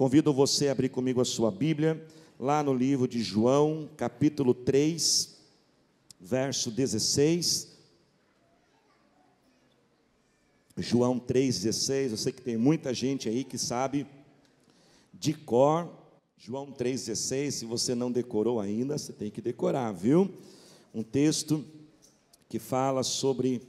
Convido você a abrir comigo a sua Bíblia, lá no livro de João, capítulo 3, verso 16. João 3,16, eu sei que tem muita gente aí que sabe de cor. João 3,16, se você não decorou ainda, você tem que decorar, viu? Um texto que fala sobre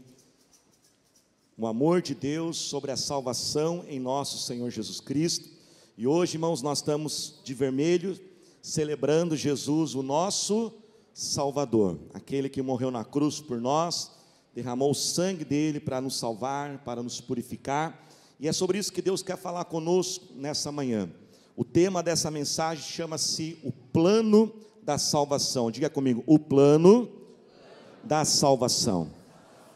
o amor de Deus, sobre a salvação em nosso Senhor Jesus Cristo. E hoje, irmãos, nós estamos de vermelho, celebrando Jesus, o nosso Salvador, aquele que morreu na cruz por nós, derramou o sangue dele para nos salvar, para nos purificar, e é sobre isso que Deus quer falar conosco nessa manhã. O tema dessa mensagem chama-se o plano da salvação. Diga comigo, o plano da salvação.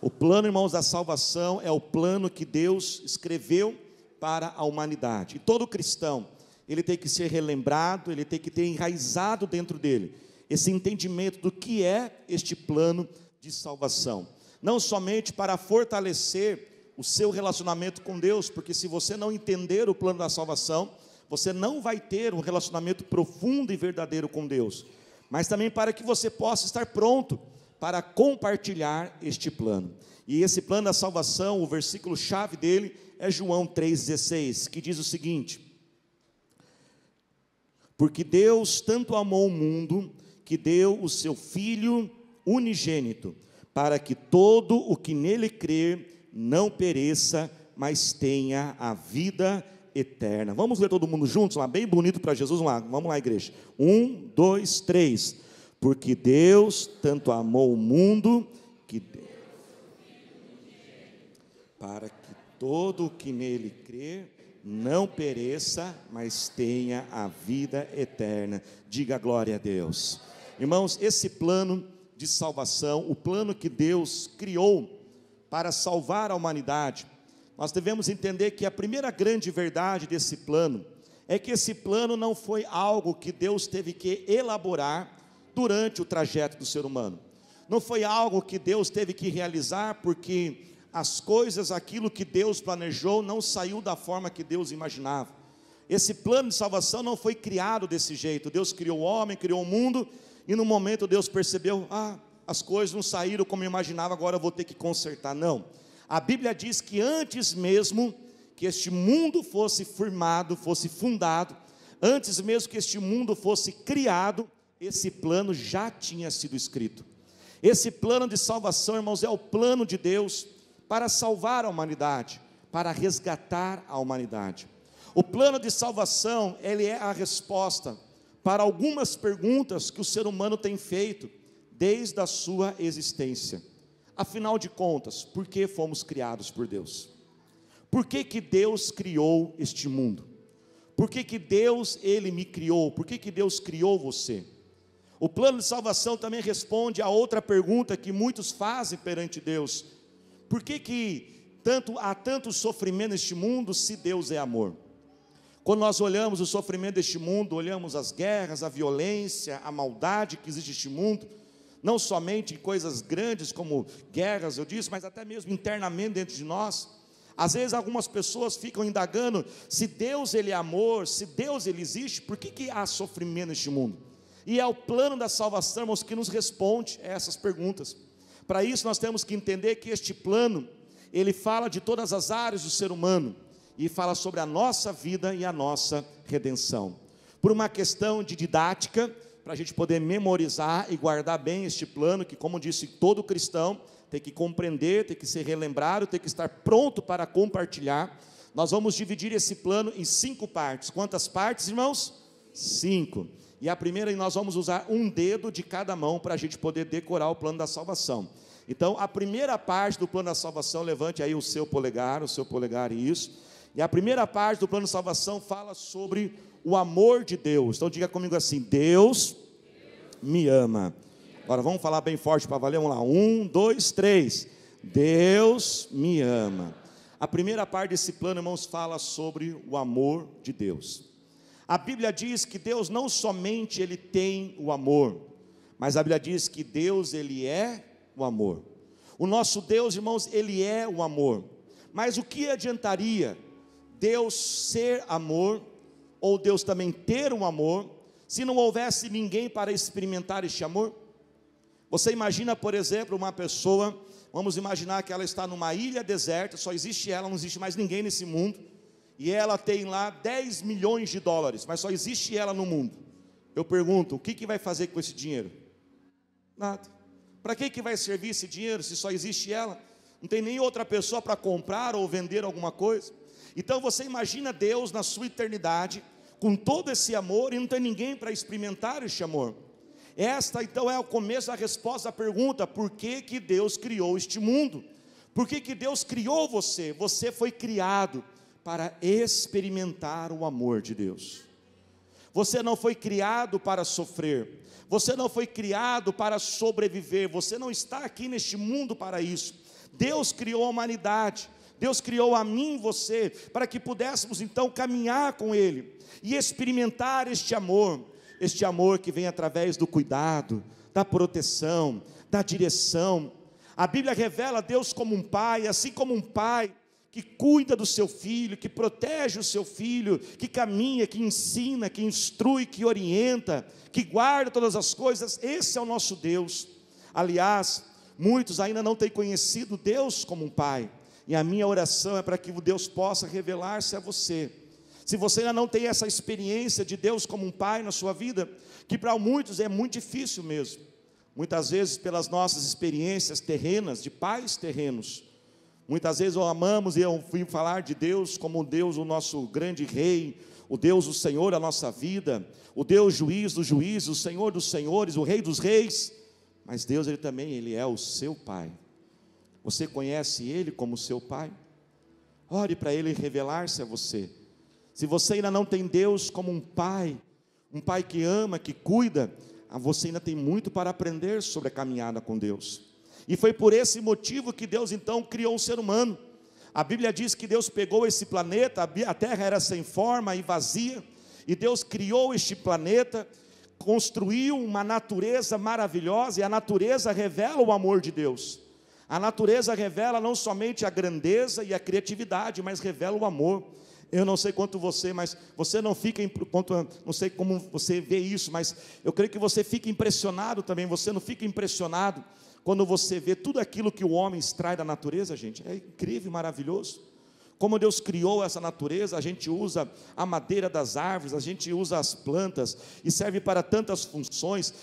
O plano, irmãos, da salvação é o plano que Deus escreveu para a humanidade. E todo cristão, ele tem que ser relembrado, ele tem que ter enraizado dentro dele esse entendimento do que é este plano de salvação. Não somente para fortalecer o seu relacionamento com Deus, porque se você não entender o plano da salvação, você não vai ter um relacionamento profundo e verdadeiro com Deus, mas também para que você possa estar pronto para compartilhar este plano. E esse plano da salvação, o versículo chave dele é João 3,16, que diz o seguinte: porque Deus tanto amou o mundo, que deu o seu Filho unigênito, para que todo o que nele crer não pereça, mas tenha a vida eterna. Vamos ler todo mundo juntos lá, bem bonito para Jesus. Vamos lá, igreja. 1, 2, 3. Porque Deus tanto amou o mundo, que deu para que todo o que nele crer não pereça, mas tenha a vida eterna. Diga glória a Deus. Irmãos, esse plano de salvação, o plano que Deus criou para salvar a humanidade, nós devemos entender que a primeira grande verdade desse plano é que esse plano não foi algo que Deus teve que elaborar durante o trajeto do ser humano. Não foi algo que Deus teve que realizar porque as coisas, aquilo que Deus planejou, não saiu da forma que Deus imaginava. Esse plano de salvação não foi criado desse jeito. Deus criou o homem, criou o mundo, e no momento Deus percebeu, as coisas não saíram como eu imaginava, agora eu vou ter que consertar. Não, a Bíblia diz que antes mesmo que este mundo fosse firmado, fosse fundado, antes mesmo que este mundo fosse criado, esse plano já tinha sido escrito. Esse plano de salvação, irmãos, é o plano de Deus para salvar a humanidade, para resgatar a humanidade. O plano de salvação, ele é a resposta para algumas perguntas que o ser humano tem feito desde a sua existência. Afinal de contas, por que fomos criados por Deus? Por que Deus criou este mundo? Por que Deus, Ele me criou? Por que Deus criou você? O plano de salvação também responde a outra pergunta que muitos fazem perante Deus: por que há tanto sofrimento neste mundo, se Deus é amor? Quando nós olhamos o sofrimento deste mundo, olhamos as guerras, a violência, a maldade que existe neste mundo, não somente em coisas grandes como guerras, eu disse, mas até mesmo internamente dentro de nós. Às vezes algumas pessoas ficam indagando, se Deus ele é amor, se Deus ele existe, por que há sofrimento neste mundo? E é o plano da salvação, irmãos, que nos responde a essas perguntas. Para isso nós temos que entender que este plano, ele fala de todas as áreas do ser humano, e fala sobre a nossa vida e a nossa redenção. Por uma questão de didática, para a gente poder memorizar e guardar bem este plano, que, como disse, todo cristão tem que compreender, tem que ser relembrado, tem que estar pronto para compartilhar. Nós vamos dividir esse plano em 5 partes. Quantas partes, irmãos? 5. E a primeira, nós vamos usar um dedo de cada mão para a gente poder decorar o plano da salvação. Então, a primeira parte do plano da salvação, levante aí o seu polegar e isso. E a primeira parte do plano de salvação fala sobre o amor de Deus. Então diga comigo assim: Deus me ama. Agora vamos falar bem forte para valer, vamos lá, 1, 2, 3, Deus me ama. A primeira parte desse plano, irmãos, fala sobre o amor de Deus. A Bíblia diz que Deus não somente ele tem o amor, mas a Bíblia diz que Deus ele é o amor. O nosso Deus, irmãos, ele é o amor. Mas o que adiantaria Deus ser amor ou Deus também ter um amor, se não houvesse ninguém para experimentar este amor? Você imagina, por exemplo, uma pessoa, vamos imaginar que ela está numa ilha deserta, só existe ela, não existe mais ninguém nesse mundo, e ela tem lá 10 milhões de dólares, mas só existe ela no mundo. Eu pergunto, o que vai fazer com esse dinheiro? Nada. Para que vai servir esse dinheiro se só existe ela? Não tem nem outra pessoa para comprar ou vender alguma coisa. Então você imagina Deus na sua eternidade, com todo esse amor, e não tem ninguém para experimentar este amor. Esta então é o começo da resposta à pergunta: por que que Deus criou este mundo? Por que que Deus criou você? Você foi criado para experimentar o amor de Deus. Você não foi criado para sofrer, você não foi criado para sobreviver, você não está aqui neste mundo para isso. Deus criou a humanidade, Deus criou a mim e você, para que pudéssemos então caminhar com Ele, e experimentar este amor que vem através do cuidado, da proteção, da direção. A Bíblia revela Deus como um pai, assim como um pai que cuida do seu filho, que protege o seu filho, que caminha, que ensina, que instrui, que orienta, que guarda todas as coisas. Esse é o nosso Deus. Aliás, muitos ainda não têm conhecido Deus como um pai, e a minha oração é para que Deus possa revelar-se a você. Se você ainda não tem essa experiência de Deus como um pai na sua vida, que para muitos é muito difícil mesmo, muitas vezes pelas nossas experiências terrenas, de pais terrenos, muitas vezes amamos e eu fui falar de Deus como Deus, o nosso grande rei, o Deus, o Senhor da nossa vida, o Deus juiz dos juízes, o Senhor dos senhores, o rei dos reis, mas Deus Ele é o seu pai. Você conhece Ele como seu pai? Ore para Ele revelar-se a você. Se você ainda não tem Deus como um pai que ama, que cuida, você ainda tem muito para aprender sobre a caminhada com Deus. E foi por esse motivo que Deus então criou o ser humano. A Bíblia diz que Deus pegou esse planeta, a terra era sem forma e vazia, e Deus criou este planeta, construiu uma natureza maravilhosa, e a natureza revela o amor de Deus. A natureza revela não somente a grandeza e a criatividade, mas revela o amor. Eu não sei quanto você, mas você não fica, não sei como você vê isso, mas eu creio que você fica impressionado também. Você não fica impressionado quando você vê tudo aquilo que o homem extrai da natureza, gente? É incrível e maravilhoso. Como Deus criou essa natureza, a gente usa a madeira das árvores, a gente usa as plantas, e serve para tantas funções,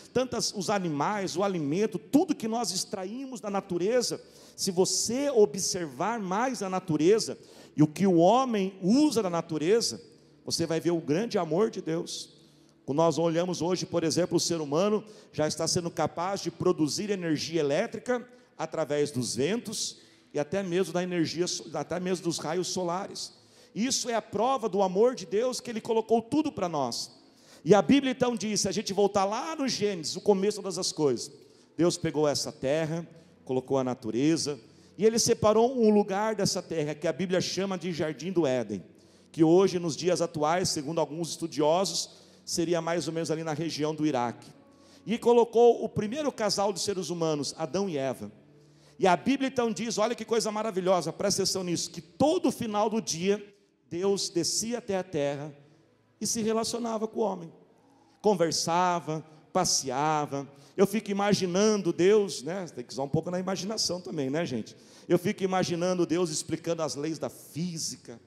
os animais, o alimento, tudo que nós extraímos da natureza. Se você observar mais a natureza, e o que o homem usa da natureza, você vai ver o grande amor de Deus. Quando nós olhamos hoje, por exemplo, o ser humano já está sendo capaz de produzir energia elétrica através dos ventos, e até mesmo da energia, até mesmo dos raios solares. Isso é a prova do amor de Deus, que Ele colocou tudo para nós. E a Bíblia então diz, se a gente voltar lá no Gênesis, o começo de todas as coisas, Deus pegou essa terra, colocou a natureza, e Ele separou um lugar dessa terra, que a Bíblia chama de Jardim do Éden, que hoje, nos dias atuais, segundo alguns estudiosos, seria mais ou menos ali na região do Iraque. E colocou o primeiro casal de seres humanos, Adão e Eva. E a Bíblia então diz, olha que coisa maravilhosa, presta atenção nisso, que todo final do dia, Deus descia até a terra e se relacionava com o homem, conversava, passeava. Eu fico imaginando Deus, né? Tem que usar um pouco na imaginação também, né, gente? Eu fico imaginando Deus explicando as leis da física,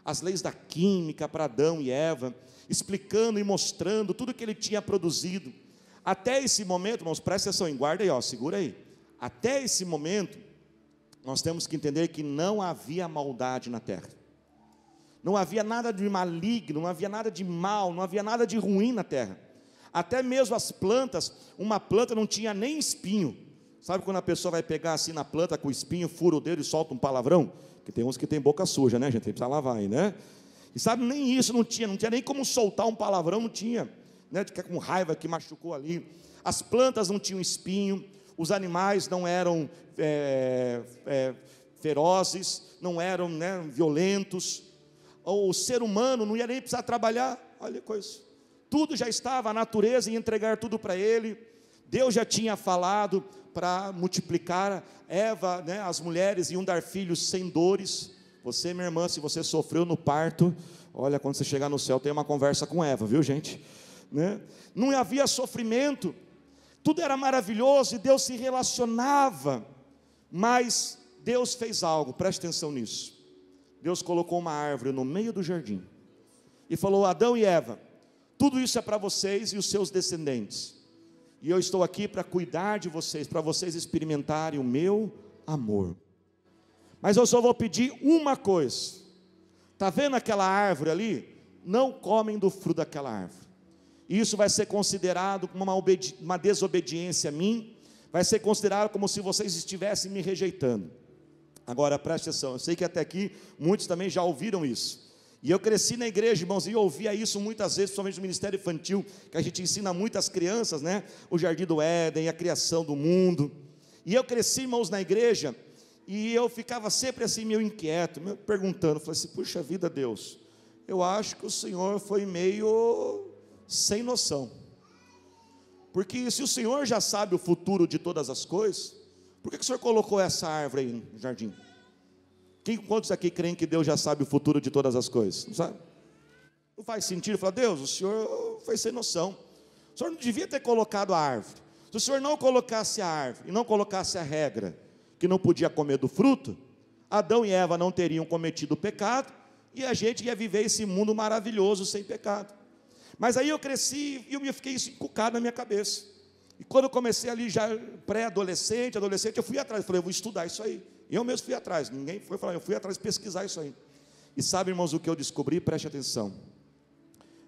as leis da química para Adão e Eva, explicando e mostrando tudo que Ele tinha produzido. Até esse momento, irmãos, presta atenção, guarda aí, ó, segura aí. Até esse momento, nós temos que entender que não havia maldade na terra. Não havia nada de maligno, não havia nada de mal, não havia nada de ruim na terra. Até mesmo as plantas, uma planta não tinha nem espinho. Sabe quando a pessoa vai pegar assim na planta com o espinho, fura o dedo e solta um palavrão? Que tem uns que tem boca suja, né, gente? Tem que precisar lavar aí, né? E sabe, nem isso não tinha nem como soltar um palavrão, não tinha, né? De ficar com raiva que machucou ali. As plantas não tinham espinho, os animais não eram ferozes, não eram, né, violentos. O ser humano não ia nem precisar trabalhar. Olha que coisa, tudo já estava, a natureza ia entregar tudo para ele. Deus já tinha falado para multiplicar Eva, né, as mulheres iam dar filhos sem dores, Você, minha irmã, se você sofreu no parto, olha, quando você chegar no céu, tem uma conversa com Eva, viu, gente? Né? Não havia sofrimento, tudo era maravilhoso e Deus se relacionava, mas Deus fez algo, preste atenção nisso. Deus colocou uma árvore no meio do jardim e falou: Adão e Eva, tudo isso é para vocês e os seus descendentes, e eu estou aqui para cuidar de vocês, para vocês experimentarem o meu amor. Mas eu só vou pedir uma coisa: está vendo aquela árvore ali? Não comem do fruto daquela árvore. Isso vai ser considerado como uma desobediência a mim, vai ser considerado como se vocês estivessem me rejeitando. Agora preste atenção, eu sei que até aqui muitos também já ouviram isso. E eu cresci na igreja, irmãos, e eu ouvia isso muitas vezes, principalmente no ministério infantil, que a gente ensina muitas crianças, né? O jardim do Éden, a criação do mundo. E eu cresci, irmãos, na igreja, e eu ficava sempre assim meio inquieto, meio perguntando, falei assim: puxa vida, Deus, eu acho que o Senhor foi meio sem noção, porque se o Senhor já sabe o futuro de todas as coisas, por que o Senhor colocou essa árvore aí no jardim? Quantos aqui creem que Deus já sabe o futuro de todas as coisas? Não sabe? Não faz sentido. Falar: Deus, o Senhor foi sem noção, o Senhor não devia ter colocado a árvore. Se o Senhor não colocasse a árvore e não colocasse a regra que não podia comer do fruto, Adão e Eva não teriam cometido o pecado, e a gente ia viver esse mundo maravilhoso sem pecado. Mas aí eu cresci e eu fiquei isso encucado na minha cabeça. E quando eu comecei ali já pré-adolescente, adolescente, eu fui atrás, falei: eu vou estudar isso aí. E eu mesmo fui atrás, ninguém foi falar, eu fui atrás pesquisar isso aí. E sabe, irmãos, o que eu descobri? Preste atenção: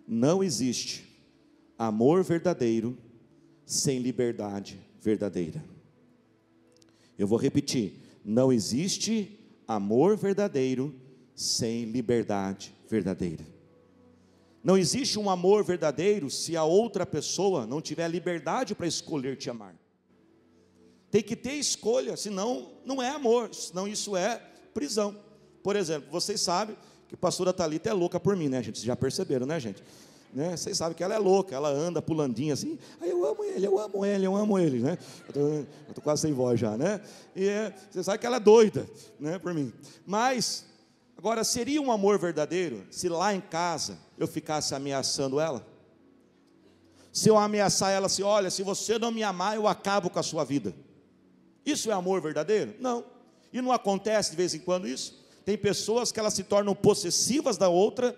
não existe amor verdadeiro sem liberdade verdadeira. Eu vou repetir: não existe amor verdadeiro sem liberdade verdadeira. Não existe um amor verdadeiro se a outra pessoa não tiver liberdade para escolher te amar. Tem que ter escolha, senão não é amor, senão isso é prisão. Por exemplo, vocês sabem que a pastora Thalita é louca por mim, né, gente? Vocês já perceberam, né, gente? Né? Vocês sabem que ela é louca, ela anda pulandinha assim: aí eu amo ele, eu amo ele, eu amo ele, né? Eu tô quase sem voz já, né? E vocês sabem que ela é doida, né, por mim. Mas agora, seria um amor verdadeiro se lá em casa eu ficasse ameaçando ela? Se eu ameaçar ela assim: olha, se você não me amar, eu acabo com a sua vida. Isso é amor verdadeiro? Não. E não acontece de vez em quando isso? Tem pessoas que elas se tornam possessivas da outra,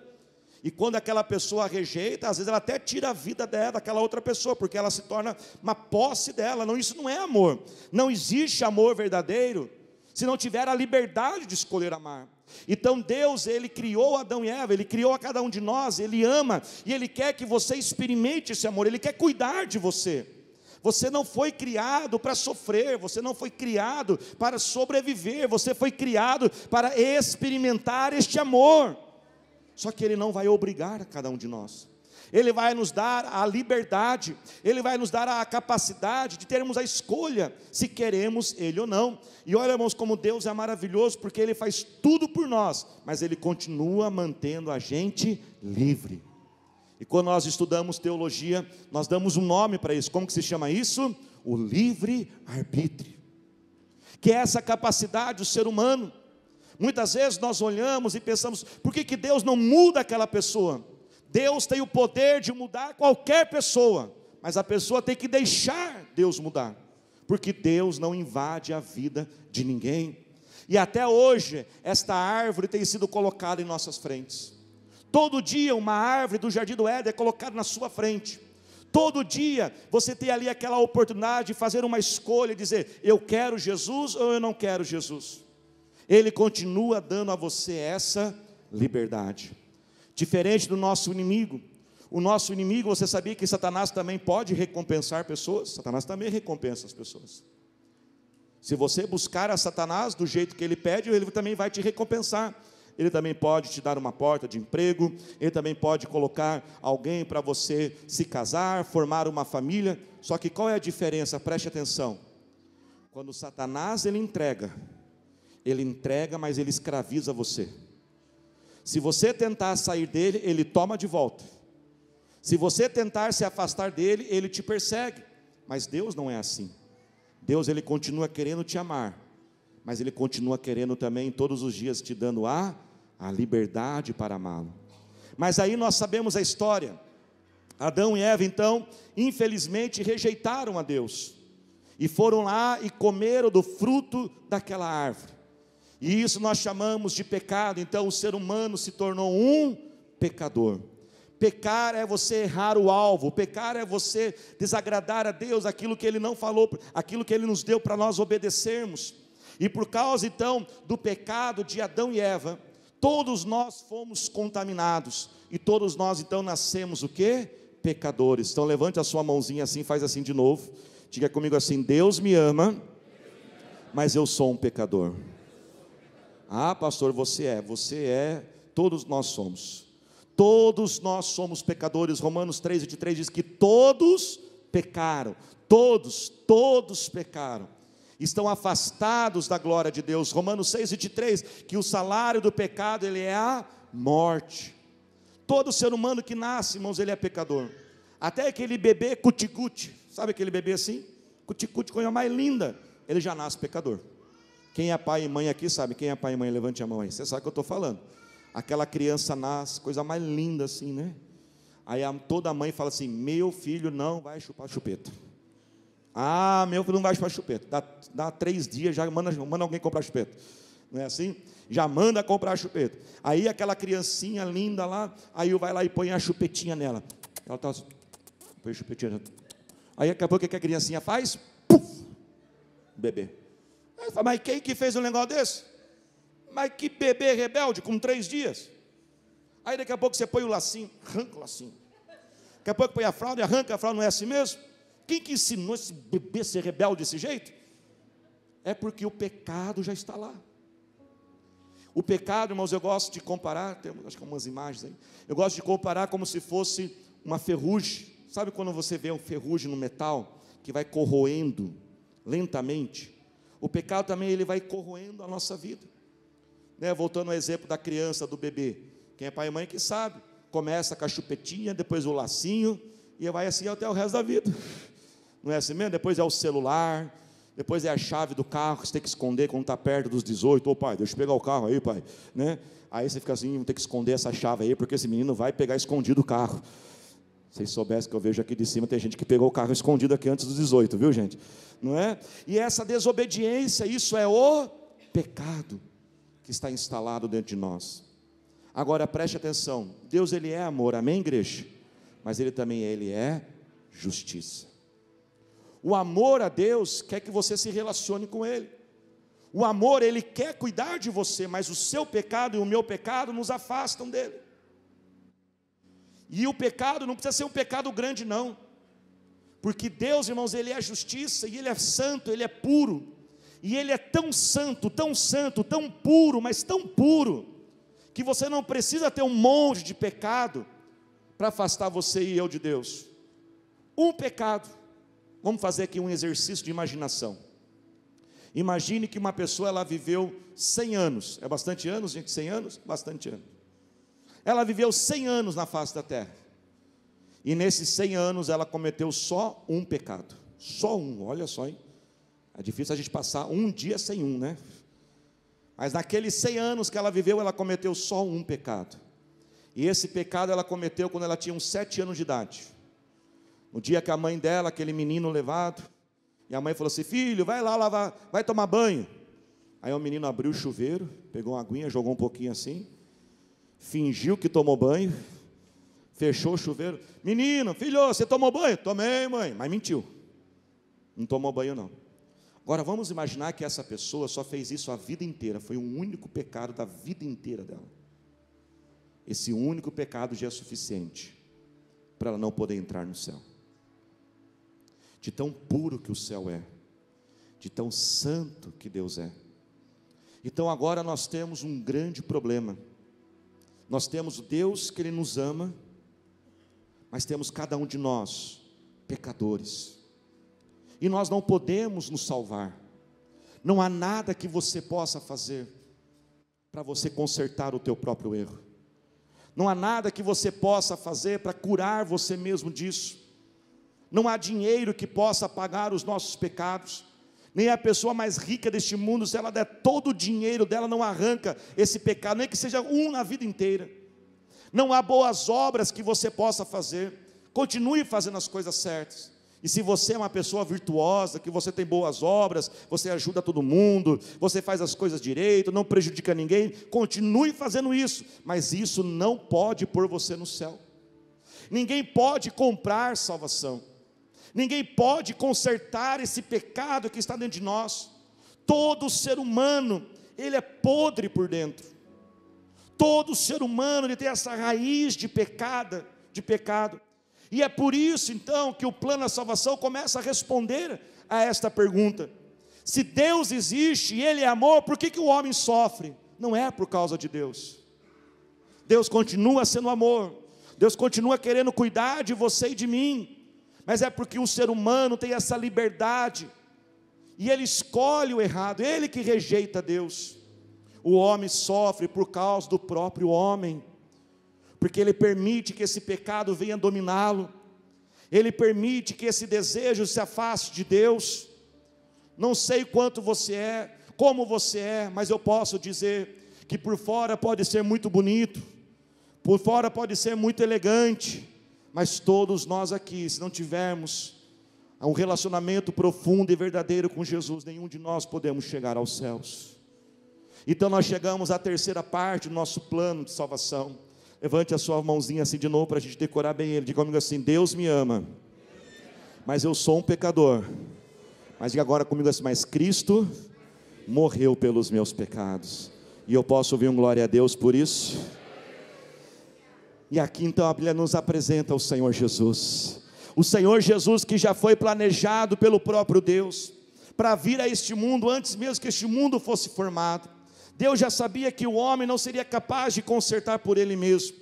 e quando aquela pessoa a rejeita, às vezes ela até tira a vida dela, daquela outra pessoa, porque ela se torna uma posse dela. Não, isso não é amor. Não existe amor verdadeiro se não tiver a liberdade de escolher amar. Então Deus, Ele criou Adão e Eva, Ele criou a cada um de nós, Ele ama, e Ele quer que você experimente esse amor, Ele quer cuidar de você. Você não foi criado para sofrer, você não foi criado para sobreviver, você foi criado para experimentar este amor. Só que Ele não vai obrigar a cada um de nós. Ele vai nos dar a liberdade, Ele vai nos dar a capacidade de termos a escolha, se queremos Ele ou não. E olha, irmãos, como Deus é maravilhoso, porque Ele faz tudo por nós, mas Ele continua mantendo a gente livre. E quando nós estudamos teologia, nós damos um nome para isso. Como que se chama isso? O livre-arbítrio, que é essa capacidade do ser humano. Muitas vezes nós olhamos e pensamos: por que Deus não muda aquela pessoa? Deus tem o poder de mudar qualquer pessoa, mas a pessoa tem que deixar Deus mudar, porque Deus não invade a vida de ninguém. E até hoje, esta árvore tem sido colocada em nossas frentes. Todo dia uma árvore do Jardim do Éden é colocada na sua frente. Todo dia você tem ali aquela oportunidade de fazer uma escolha, dizer: eu quero Jesus ou eu não quero Jesus. Ele continua dando a você essa liberdade. Diferente do nosso inimigo. O nosso inimigo, você sabia que Satanás também pode recompensar pessoas? Satanás também recompensa as pessoas. Se você buscar a Satanás do jeito que ele pede, ele também vai te recompensar. Ele também pode te dar uma porta de emprego, ele também pode colocar alguém para você se casar, formar uma família. Só que qual é a diferença? Preste atenção. Quando Satanás ele entrega, mas ele escraviza você. Se você tentar sair dele, ele toma de volta. Se você tentar se afastar dele, ele te persegue. Mas Deus não é assim. Deus ele continua querendo te amar, mas Ele continua querendo também todos os dias te dando a liberdade para amá-lo. Mas aí nós sabemos a história. Adão e Eva então, infelizmente, rejeitaram a Deus, e foram lá e comeram do fruto daquela árvore, e isso nós chamamos de pecado. Então o ser humano se tornou um pecador. Pecar é você errar o alvo, pecar é você desagradar a Deus, aquilo que Ele não falou, aquilo que Ele nos deu para nós obedecermos. E por causa então do pecado de Adão e Eva, todos nós fomos contaminados, e todos nós então nascemos o quê? Pecadores. Então levante a sua mãozinha assim, faz assim de novo, diga comigo assim: Deus me ama, mas eu sou um pecador. Ah, pastor, você é, todos nós somos. Todos nós somos pecadores. Romanos 3:23 diz que todos pecaram, todos pecaram, estão afastados da glória de Deus. Romanos 6:23, que o salário do pecado, ele é a morte. Todo ser humano que nasce, irmãos, ele é pecador. Até aquele bebê cuticute, sabe aquele bebê assim? Cuticute, coisa mais linda, ele já nasce pecador. Quem é pai e mãe aqui sabe, quem é pai e mãe, levante a mão aí, você sabe o que eu estou falando. Aquela criança nasce, coisa mais linda assim, né? Aí toda mãe fala assim: meu filho não vai chupar chupeta. Ah, meu filho não vai chupar chupeta. Dá 3 dias, já manda alguém comprar chupeta. Não é assim? Já manda comprar chupeta. Aí aquela criancinha linda lá, aí vai lá e põe a chupetinha nela. Ela está assim, põe a chupetinha. Aí acabou, o que a criancinha faz? Puf! Bebê. Aí fala: mas quem que fez um negócio desse? Mas que bebê rebelde, com 3 dias. Aí daqui a pouco você põe o lacinho, arranca o lacinho. Daqui a pouco põe a fralda e arranca a fralda, não é assim mesmo? Quem que ensinou esse bebê a ser rebelde desse jeito? É porque o pecado já está lá. O pecado, irmãos, eu gosto de comparar, temos acho que umas imagens aí. Eu gosto de comparar como se fosse uma ferrugem. Sabe quando você vê um ferrugem no metal, que vai corroendo lentamente? O pecado também, ele vai corroendo a nossa vida. Voltando ao exemplo da criança, do bebê, quem é pai e mãe que sabe, começa com a chupetinha, depois o lacinho, e vai assim até o resto da vida, não é assim mesmo? Depois é o celular, depois é a chave do carro, que você tem que esconder quando está perto dos 18, ô pai, deixa eu pegar o carro aí, pai, né? Aí você fica assim, vou ter que esconder essa chave aí, porque esse menino vai pegar escondido o carro. Se vocês soubessem que eu vejo aqui de cima, tem gente que pegou o carro escondido aqui antes dos 18, viu gente? Não é? E essa desobediência, isso é o pecado que está instalado dentro de nós. Agora preste atenção, Deus ele é amor, amém igreja? Mas ele também é justiça. O amor a Deus quer que você se relacione com Ele. O amor, Ele quer cuidar de você, mas o seu pecado e o meu pecado nos afastam dEle. E o pecado não precisa ser um pecado grande não, porque Deus, irmãos, Ele é justiça, e Ele é santo, Ele é puro, e Ele é tão santo, tão puro, mas tão puro, que você não precisa ter um monte de pecado para afastar você e eu de Deus. Um pecado. Vamos fazer aqui um exercício de imaginação. Imagine que uma pessoa, ela viveu 100 anos. É bastante anos, gente? 100 anos? Bastante anos. Ela viveu 100 anos na face da terra. E nesses 100 anos ela cometeu só um pecado. Só um, olha só, hein? É difícil a gente passar um dia sem um, né? Mas naqueles 100 anos que ela viveu, ela cometeu só um pecado. E esse pecado ela cometeu quando ela tinha uns 7 anos de idade. No dia que a mãe dela, aquele menino levado, e a mãe falou assim: filho, vai lá lavar, vai tomar banho. Aí o menino abriu o chuveiro, pegou uma aguinha, jogou um pouquinho assim, fingiu que tomou banho, fechou o chuveiro. Menino, filho, você tomou banho? Tomei, mãe, mas mentiu, não tomou banho não. Agora vamos imaginar que essa pessoa só fez isso a vida inteira, foi um único pecado da vida inteira dela. Esse único pecado já é suficiente para ela não poder entrar no céu. De tão puro que o céu é, de tão santo que Deus é. Então agora nós temos um grande problema. Nós temos o Deus que Ele nos ama, mas temos cada um de nós pecadores. E nós não podemos nos salvar. Não há nada que você possa fazer para você consertar o teu próprio erro. Não há nada que você possa fazer para curar você mesmo disso. Não há dinheiro que possa pagar os nossos pecados. Nem a pessoa mais rica deste mundo, se ela der todo o dinheiro dela, não arranca esse pecado, nem que seja um na vida inteira. Não há boas obras que você possa fazer. Continue fazendo as coisas certas. E se você é uma pessoa virtuosa, que você tem boas obras, você ajuda todo mundo, você faz as coisas direito, não prejudica ninguém, continue fazendo isso, mas isso não pode pôr você no céu. Ninguém pode comprar salvação. Ninguém pode consertar esse pecado que está dentro de nós. Todo ser humano, ele é podre por dentro. Todo ser humano, ele tem essa raiz de pecado. E é por isso então que o plano da salvação começa a responder a esta pergunta. Se Deus existe e Ele é amor, por que o homem sofre? Não é por causa de Deus. Deus continua sendo amor. Deus continua querendo cuidar de você e de mim. Mas é porque o ser humano tem essa liberdade, e ele escolhe o errado, ele que rejeita Deus. O homem sofre por causa do próprio homem, porque ele permite que esse pecado venha dominá-lo, ele permite que esse desejo se afaste de Deus. Não sei quanto você é, como você é, mas eu posso dizer que por fora pode ser muito bonito, por fora pode ser muito elegante, mas todos nós aqui, se não tivermos um relacionamento profundo e verdadeiro com Jesus, nenhum de nós podemos chegar aos céus. Então nós chegamos à terceira parte do nosso plano de salvação. Levante a sua mãozinha assim de novo, para a gente decorar bem ele. Diga comigo assim: Deus me ama, mas eu sou um pecador. Mas diga agora comigo assim: mas Cristo morreu pelos meus pecados, e eu posso ouvir um glória a Deus por isso? E aqui então a Bíblia nos apresenta o Senhor Jesus. O Senhor Jesus que já foi planejado pelo próprio Deus, para vir a este mundo, antes mesmo que este mundo fosse formado. Deus já sabia que o homem não seria capaz de consertar por ele mesmo.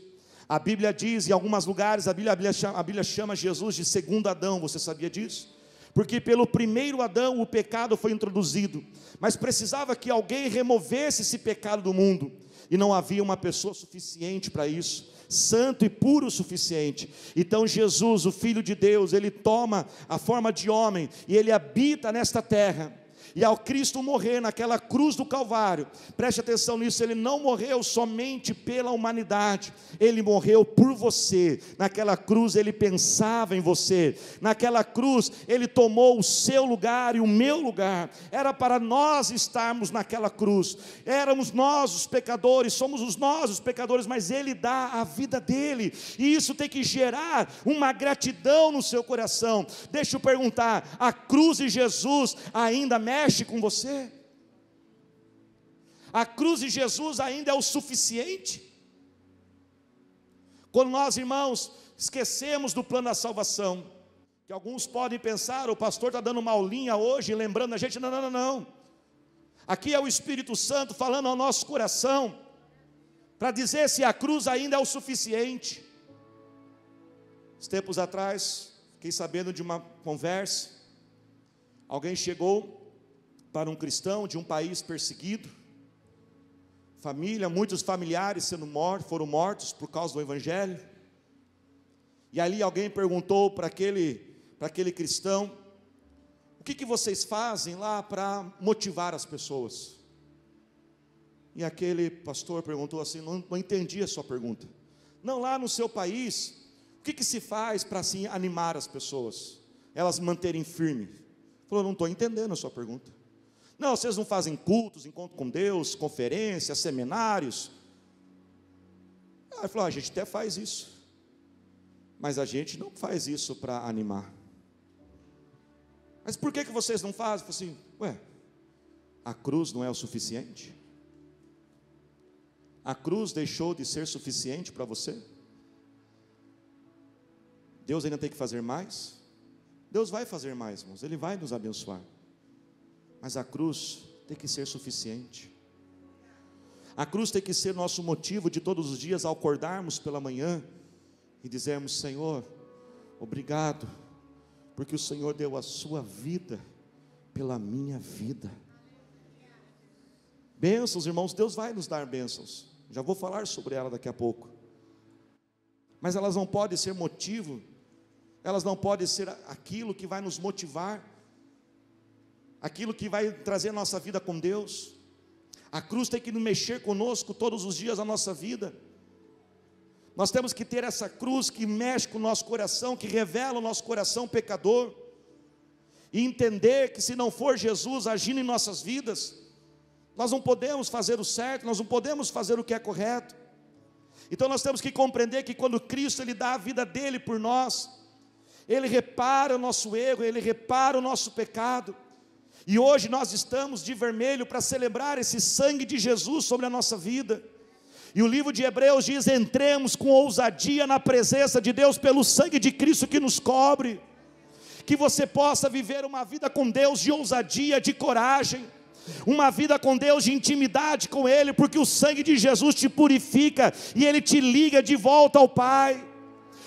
A Bíblia diz, em alguns lugares, a Bíblia chama Jesus de segundo Adão. Você sabia disso? Porque pelo primeiro Adão o pecado foi introduzido, mas precisava que alguém removesse esse pecado do mundo, e não havia uma pessoa suficiente para isso, santo e puro o suficiente. Então Jesus, o Filho de Deus, ele toma a forma de homem, e ele habita nesta terra. E ao Cristo morrer naquela cruz do Calvário, preste atenção nisso, ele não morreu somente pela humanidade, ele morreu por você. Naquela cruz ele pensava em você, naquela cruz ele tomou o seu lugar e o meu lugar. Era para nós estarmos naquela cruz, éramos nós os pecadores, somos nós os pecadores, mas ele dá a vida dele, e isso tem que gerar uma gratidão no seu coração. Deixa eu perguntar, a cruz de Jesus ainda mexe com você? A cruz de Jesus ainda é o suficiente? Quando nós, irmãos, esquecemos do plano da salvação, que alguns podem pensar, o pastor está dando uma aulinha hoje, lembrando a gente, não, aqui é o Espírito Santo falando ao nosso coração, para dizer se a cruz ainda é o suficiente. Uns tempos atrás, fiquei sabendo de uma conversa, alguém chegou para um cristão de um país perseguido, família, muitos familiares foram mortos por causa do Evangelho, e ali alguém perguntou para aquele cristão: o que vocês fazem lá para motivar as pessoas? E aquele pastor perguntou assim: não entendi a sua pergunta. Não, lá no seu país, o que se faz para assim animar as pessoas, elas manterem firme? Ele falou: não estou entendendo a sua pergunta. Não, vocês não fazem cultos, encontro com Deus, conferências, seminários? Ele falou: a gente até faz isso, mas a gente não faz isso para animar. Mas por que vocês não fazem? Eu falei assim: a cruz não é o suficiente? A cruz deixou de ser suficiente para você? Deus ainda tem que fazer mais? Deus vai fazer mais, irmãos, Ele vai nos abençoar, mas a cruz tem que ser suficiente. A cruz tem que ser nosso motivo de todos os dias, ao acordarmos pela manhã e dizermos: Senhor, obrigado, porque o Senhor deu a sua vida pela minha vida. Bênçãos, irmãos, Deus vai nos dar bênçãos, já vou falar sobre ela daqui a pouco, mas elas não podem ser motivo, elas não podem ser aquilo que vai nos motivar aquilo que vai trazer a nossa vida com Deus. A cruz tem que mexer conosco todos os dias da nossa vida. Nós temos que ter essa cruz que mexe com o nosso coração, que revela o nosso coração pecador, e entender que se não for Jesus agindo em nossas vidas, nós não podemos fazer o certo, nós não podemos fazer o que é correto. Então nós temos que compreender que quando Cristo Ele dá a vida dele por nós, Ele repara o nosso erro, Ele repara o nosso pecado. E hoje nós estamos de vermelho para celebrar esse sangue de Jesus sobre a nossa vida. E o livro de Hebreus diz: entremos com ousadia na presença de Deus pelo sangue de Cristo que nos cobre. Que você possa viver uma vida com Deus de ousadia, de coragem, uma vida com Deus de intimidade com Ele, porque o sangue de Jesus te purifica e Ele te liga de volta ao Pai.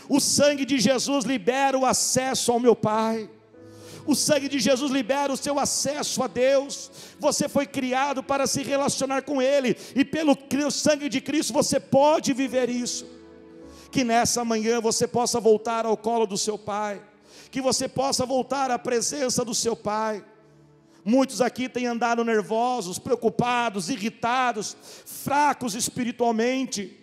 O sangue de Jesus libera o acesso ao meu Pai. O sangue de Jesus libera o seu acesso a Deus. Você foi criado para se relacionar com Ele, e pelo sangue de Cristo você pode viver isso. Que nessa manhã você possa voltar ao colo do seu Pai, que você possa voltar à presença do seu Pai. Muitos aqui têm andado nervosos, preocupados, irritados, fracos espiritualmente.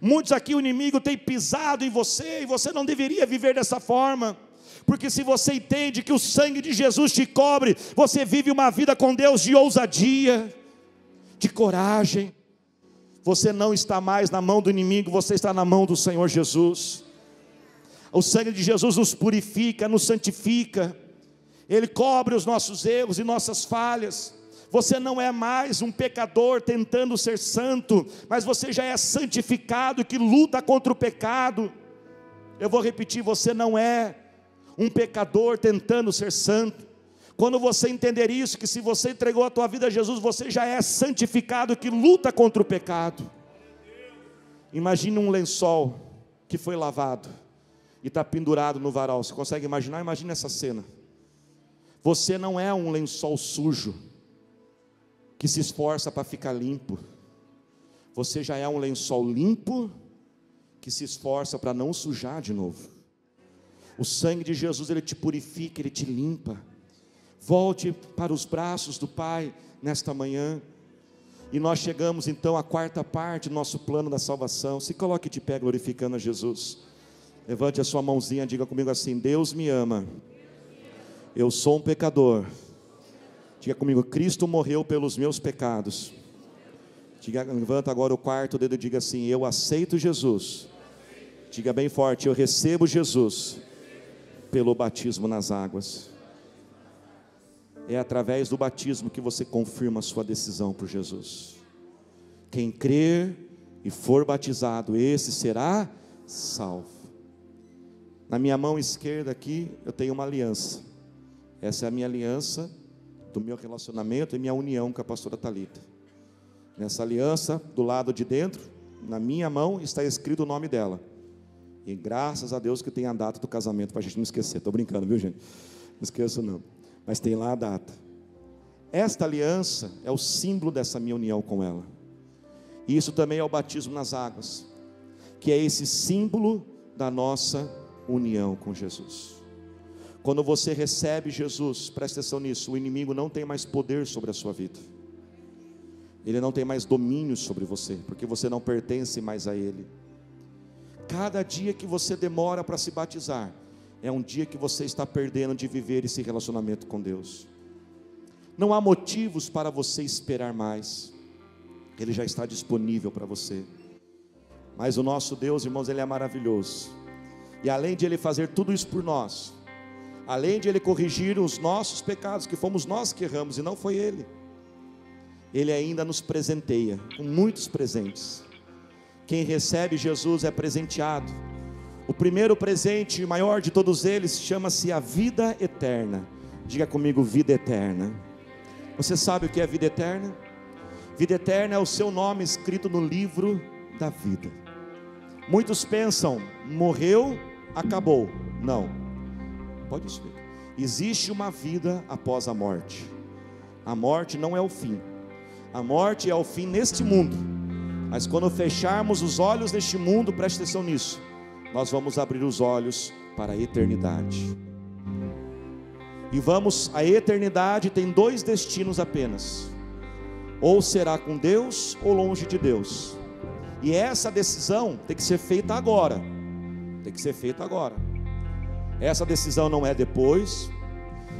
Muitos aqui o inimigo tem pisado em você, e você não deveria viver dessa forma. Porque se você entende que o sangue de Jesus te cobre, você vive uma vida com Deus de ousadia, de coragem. Você não está mais na mão do inimigo, você está na mão do Senhor Jesus. O sangue de Jesus nos purifica, nos santifica. Ele cobre os nossos erros e nossas falhas. Você não é mais um pecador tentando ser santo, mas você já é santificado, que luta contra o pecado. Eu vou repetir: você não é um pecador tentando ser santo. Quando você entender isso, que se você entregou a tua vida a Jesus, você já é santificado, que luta contra o pecado. Imagine um lençol que foi lavado e está pendurado no varal. Você consegue imaginar? Imagine essa cena. Você não é um lençol sujo que se esforça para ficar limpo. Você já é um lençol limpo que se esforça para não sujar de novo. O sangue de Jesus, Ele te purifica, Ele te limpa. Volte para os braços do Pai nesta manhã. E nós chegamos então à quarta parte do nosso plano da salvação. Se coloque de pé glorificando a Jesus. Levante a sua mãozinha, diga comigo assim: Deus me ama. Eu sou um pecador. Diga comigo: Cristo morreu pelos meus pecados. Levanta agora o quarto dedo e diga assim: eu aceito Jesus. Diga bem forte: eu recebo Jesus pelo batismo nas águas. É através do batismo que você confirma a sua decisão por Jesus. Quem crer e for batizado, esse será salvo. Na minha mão esquerda aqui eu tenho uma aliança. Essa é a minha aliança do meu relacionamento e minha união com a pastora Thalita. Nessa aliança, do lado de dentro, na minha mão, está escrito o nome dela. E graças a Deus que tem a data do casamento, para a gente não esquecer. Estou brincando, viu, gente? Não esqueço não. Mas tem lá a data. Esta aliança é o símbolo dessa minha união com ela. E isso também é o batismo nas águas, que é esse símbolo da nossa união com Jesus. Quando você recebe Jesus, presta atenção nisso, o inimigo não tem mais poder sobre a sua vida. Ele não tem mais domínio sobre você, porque você não pertence mais a ele. Cada dia que você demora para se batizar, é um dia que você está perdendo de viver esse relacionamento com Deus. Não há motivos para você esperar mais. Ele já está disponível para você. Mas o nosso Deus, irmãos, Ele é maravilhoso. E além de Ele fazer tudo isso por nós, além de Ele corrigir os nossos pecados, que fomos nós que erramos e não foi Ele, Ele ainda nos presenteia com muitos presentes. Quem recebe Jesus é presenteado. O primeiro presente, maior de todos eles, chama-se a vida eterna. Diga comigo: vida eterna. Você sabe o que é vida eterna? Vida eterna é o seu nome escrito no livro da vida. Muitos pensam: morreu, acabou. Não, pode explicar. Existe uma vida após a morte. A morte não é o fim. A morte é o fim neste mundo. Mas quando fecharmos os olhos neste mundo, preste atenção nisso, nós vamos abrir os olhos para a eternidade. E vamos, a eternidade tem dois destinos apenas: ou será com Deus ou longe de Deus. E essa decisão tem que ser feita agora. Tem que ser feita agora. Essa decisão não é depois.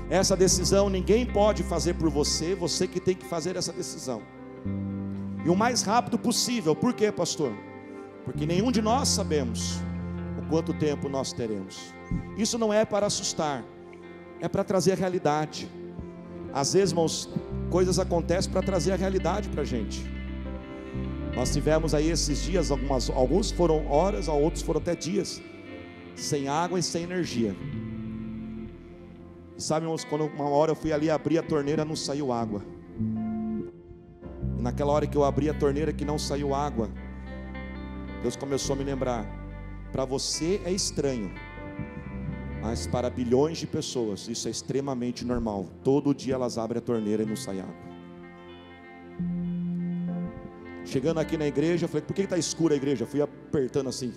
Essa decisão ninguém pode fazer por você. Você que tem que fazer essa decisão. E o mais rápido possível. Por quê, pastor? Porque nenhum de nós sabemos o quanto tempo nós teremos. Isso não é para assustar, é para trazer a realidade. Às vezes, irmãos, coisas acontecem para trazer a realidade para a gente. Nós tivemos aí esses dias, alguns foram horas, outros foram até dias, sem água e sem energia. E sabe, irmãos, quando uma hora eu fui ali abrir a torneira, não saiu água. E naquela hora que eu abri a torneira que não saiu água, Deus começou a me lembrar: para você é estranho, mas para bilhões de pessoas isso é extremamente normal. Todo dia elas abrem a torneira e não sai água. Chegando aqui na igreja, eu falei: por que está escura a igreja? Eu fui apertando assim,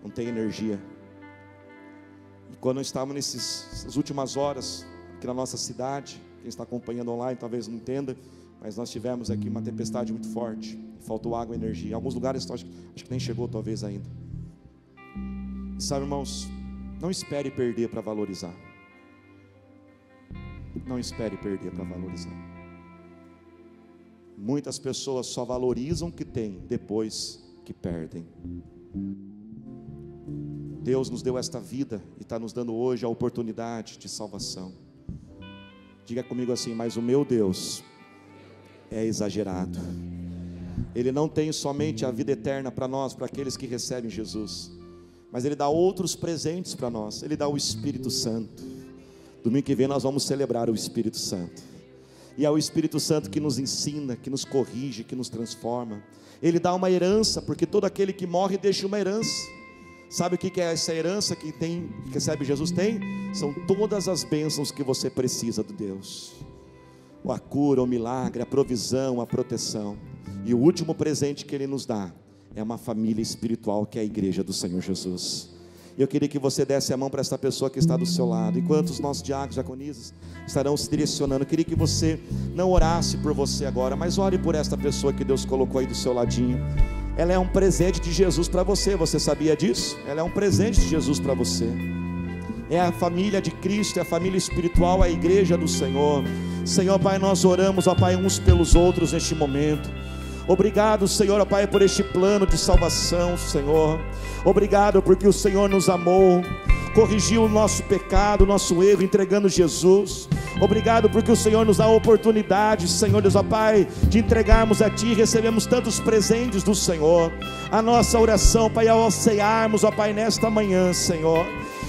não tem energia. E quando estávamos nessas últimas horas aqui na nossa cidade, quem está acompanhando online talvez não entenda, mas nós tivemos aqui uma tempestade muito forte, faltou água e energia. Em alguns lugares acho que nem chegou talvez ainda. E sabe, irmãos, não espere perder para valorizar. Não espere perder para valorizar. Muitas pessoas só valorizam o que têm depois que perdem. Deus nos deu esta vida e está nos dando hoje a oportunidade de salvação. Diga comigo assim: mas o meu Deus é exagerado. Ele não tem somente a vida eterna para nós, para aqueles que recebem Jesus, mas Ele dá outros presentes para nós. Ele dá o Espírito Santo. Domingo que vem nós vamos celebrar o Espírito Santo. E é o Espírito Santo que nos ensina, que nos corrige, que nos transforma. Ele dá uma herança, porque todo aquele que morre deixa uma herança. Sabe o que é essa herança que recebe Jesus tem? São todas as bênçãos que você precisa de Deus. A cura, o milagre, a provisão, a proteção. E o último presente que Ele nos dá é uma família espiritual, que é a igreja do Senhor Jesus. Eu queria que você desse a mão para essa pessoa que está do seu lado. Enquanto os nossos diáconos, diaconisas estarão se direcionando, eu queria que você não orasse por você agora, mas ore por esta pessoa que Deus colocou aí do seu ladinho. Ela é um presente de Jesus para você. Você sabia disso? Ela é um presente de Jesus para você. É a família de Cristo, é a família espiritual, a igreja do Senhor. Senhor Pai, nós oramos, ó Pai, uns pelos outros neste momento. Obrigado, Senhor, ó Pai, por este plano de salvação, Senhor. Obrigado porque o Senhor nos amou, corrigiu o nosso pecado, o nosso erro, entregando Jesus. Obrigado porque o Senhor nos dá a oportunidade, Senhor Deus, ó Pai, de entregarmos a Ti. Recebemos tantos presentes do Senhor. A nossa oração, Pai, ao cearmos, ó Pai, nesta manhã, Senhor,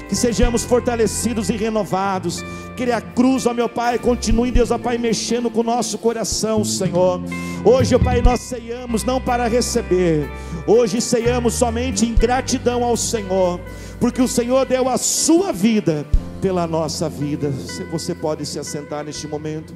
que sejamos fortalecidos e renovados. Que a cruz, ó meu Pai, continue, Deus, ó Pai, mexendo com o nosso coração, Senhor. Hoje, ó Pai, nós ceiamos não para receber. Hoje ceiamos somente em gratidão ao Senhor, porque o Senhor deu a sua vida pela nossa vida. Você pode se assentar neste momento.